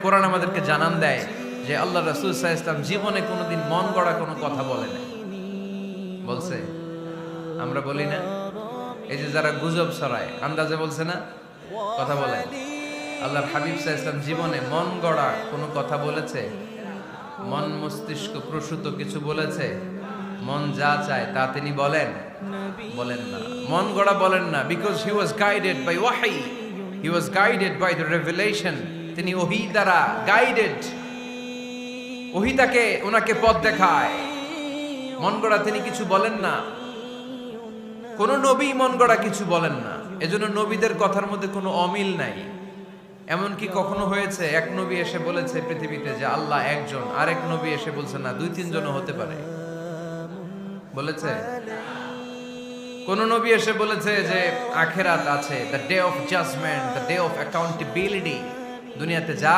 কোরআন আমাদেরকে জানান দেয় যে আল্লাহ রাসূল সাল্লাল্লাহু আলাইহি ওয়াসাল্লাম জীবনে কোনোদিন মন গড়া কোনো কথা বলে নাই। বলছে? আমরা বলি না? এই যে যারা গুজব ছড়ায়, আন্দাজে বলছে না? কথা বলে। আল্লাহর হাবিব সাল্লাল্লাহু আলাইহি ওয়াসাল্লাম জীবনে মন গড়া কোনো কথা বলেছে? মন মস্তিষ্ক প্রসূত কিছু বলেছে? মন যা চায় তা তিনি বলেন? বলেন না। মন গড়া বলেন না, because he was guided by ওয়াহি, he was guided by the revelation. তিনি ওহী দ্বারা গাইডেড, ওহী তাকে ওনাকে পথ দেখায়। মন গড়া তিনি কিছু বলেন না, কোন নবী মন গড়া কিছু বলেন না। এজন্য নবীদের কথার মধ্যে কোনো অমিল নাই। এমনকি কখনো হয়েছে এক নবী এসে বলেছে পৃথিবীতে যে আল্লাহ একজন, আরেক নবী এসে বলছে না, দুই তিনজনও হতে পারে। বলেছে? কোন নবী এসে বলেছে যে আখিরাত আছে, the day of judgment, the day of accountability, দুনিয়াতে যা